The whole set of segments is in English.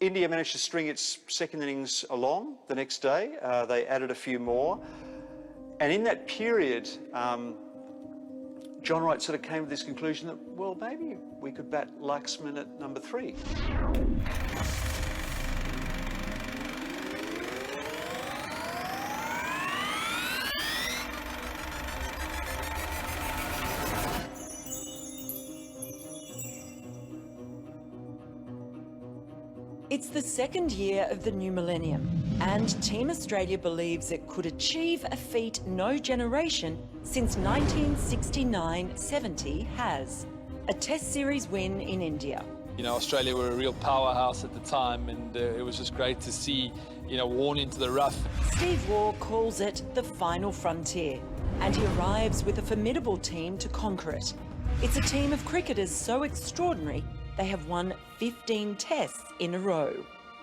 India managed to string its second innings along the next day. They added a few more. And in that period, John Wright sort of came to this conclusion that, well, maybe we could bat Laxman at number 3. It's the second year of the new millennium, and Team Australia believes it could achieve a feat no generation since 1969-70 has. A Test Series win in India. You know, Australia were a real powerhouse at the time, and it was just great to see, you know, Warne into the rough. Steve Waugh calls it the final frontier, and he arrives with a formidable team to conquer it. It's a team of cricketers so extraordinary they have won 15 tests in a row.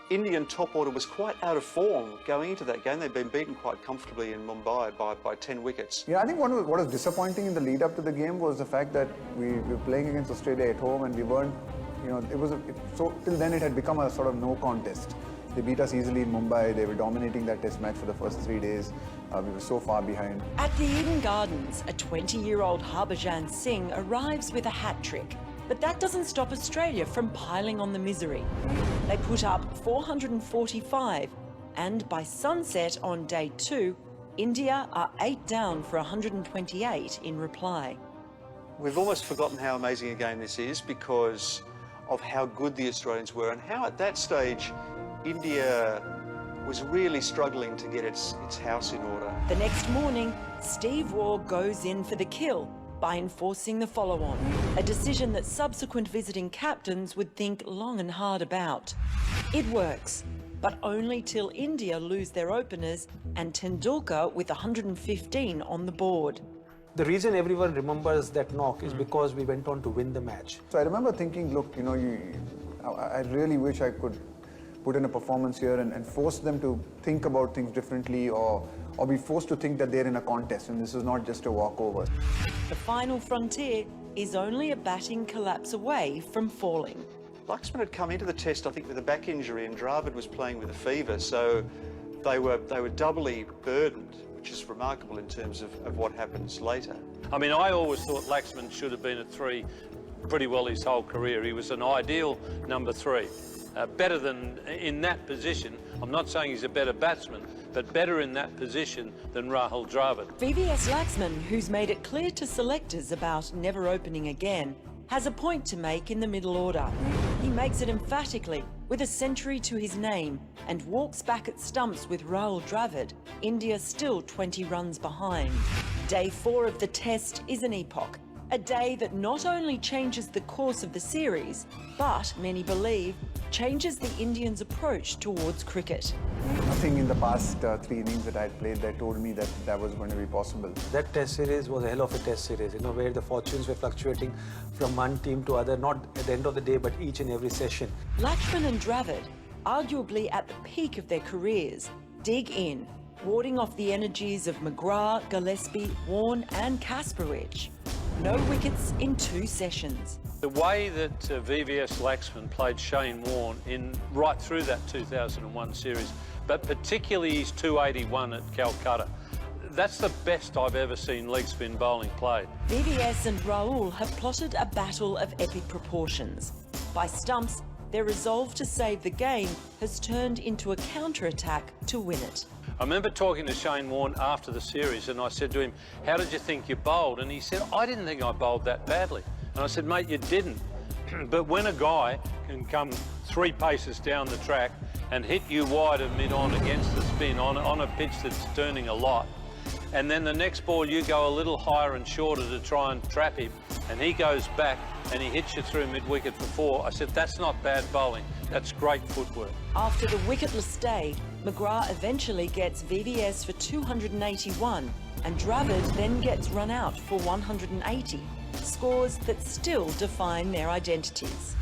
Indian top order was quite out of form going into that game. They'd been beaten quite comfortably in Mumbai by 10 wickets. Yeah, I think what was disappointing in the lead up to the game was the fact that we were playing against Australia at home and we weren't, you know, so till then it had become a sort of no contest. They beat us easily in Mumbai. They were dominating that test match for the first 3 days. We were so far behind. At the Eden Gardens, a 20-year-old Harbhajan Singh arrives with a hat trick. But that doesn't stop Australia from piling on the misery. They put up 445, and by sunset on day 2, India are 8 down for 128 in reply. We've almost forgotten how amazing a game this is because of how good the Australians were and how at that stage India was really struggling to get its house in order. The next morning, Steve Waugh goes in for the kill by enforcing the follow-on, a decision that subsequent visiting captains would think long and hard about. It works, but only till India lose their openers and Tendulkar with 115 on the board. The reason everyone remembers that knock is because we went on to win the match. So I remember thinking, look, you know, I really wish I could put in a performance here and force them to think about things differently or be forced to think that they're in a contest and this is not just a walkover. The final frontier is only a batting collapse away from falling. Laxman had come into the test, I think, with a back injury and Dravid was playing with a fever, so they were doubly burdened, which is remarkable in terms of what happens later. I mean, I always thought Laxman should have been at 3 pretty well his whole career. He was an ideal number 3. Better than in that position. I'm not saying he's a better batsman, but better in that position than Rahul Dravid. VVS Laxman, who's made it clear to selectors about never opening again, has a point to make in the middle order. He makes it emphatically, with a century to his name, and walks back at stumps with Rahul Dravid, India still 20 runs behind. Day 4 of the test is an epoch, a day that not only changes the course of the series, but, many believe, changes the Indians' approach towards cricket. Nothing in the past 3 innings that I had played that told me that that was going to be possible. That test series was a hell of a test series, you know, where the fortunes were fluctuating from one team to other, not at the end of the day, but each and every session. Laxman and Dravid, arguably at the peak of their careers, dig in, warding off the energies of McGrath, Gillespie, Warne and Kasparich. No wickets in 2 sessions. The way that VVS Laxman played Shane Warne right through that 2001 series, but particularly his 281 at Calcutta, that's the best I've ever seen leg spin bowling played. VVS and Rahul have plotted a battle of epic proportions. By stumps, their resolve to save the game has turned into a counter-attack to win it. I remember talking to Shane Warne after the series and I said to him, how did you think you bowled? And he said, I didn't think I bowled that badly. And I said, mate, you didn't. But when a guy can come 3 paces down the track and hit you wide of mid-on against the spin on a pitch that's turning a lot, and then the next ball you go a little higher and shorter to try and trap him, and he goes back and he hits you through mid-wicket for 4, I said, that's not bad bowling. That's great footwork. After the wicketless day, McGrath eventually gets VVS for 281, and Dravid then gets run out for 180. Scores that still define their identities.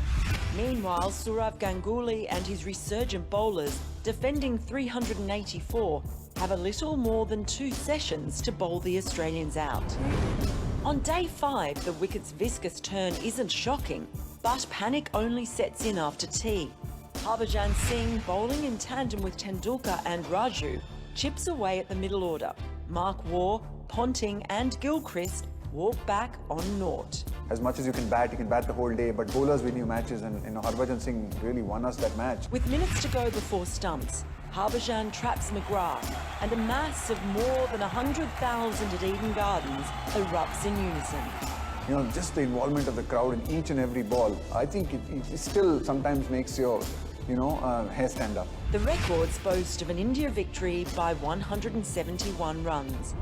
Meanwhile, Sourav Ganguly and his resurgent bowlers, defending 384, have a little more than 2 sessions to bowl the Australians out. On day 5, the wicket's viscous turn isn't shocking, but panic only sets in after tea. Harbhajan Singh, bowling in tandem with Tendulkar and Raju, chips away at the middle order. Mark Waugh, Ponting and Gilchrist walk back on naught. As much as you can bat the whole day, but bowlers win you matches, and Harbhajan Singh really won us that match. With minutes to go before stumps, Harbhajan traps McGrath, and a mass of more than 100,000 at Eden Gardens erupts in unison. Just the involvement of the crowd in each and every ball, I think it still sometimes makes your, hair stand up. The records boast of an India victory by 171 runs.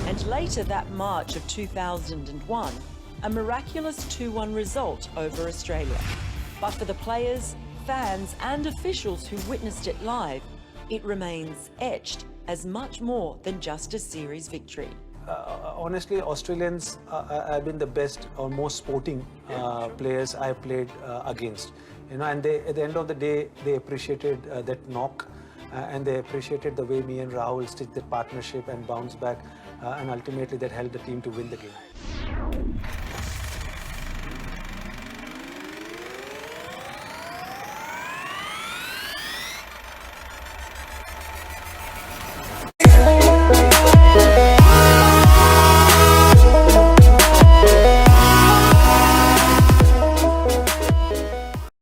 And later that March of 2001, a miraculous 2-1 result over Australia. But for the players, fans and officials who witnessed it live, it remains etched as much more than just a series victory. Honestly, Australians have been the best or most sporting players I've played against. And they, at the end of the day, they appreciated that knock, and they appreciated the way me and Rahul stitched that partnership and bounced back, and ultimately that helped the team to win the game.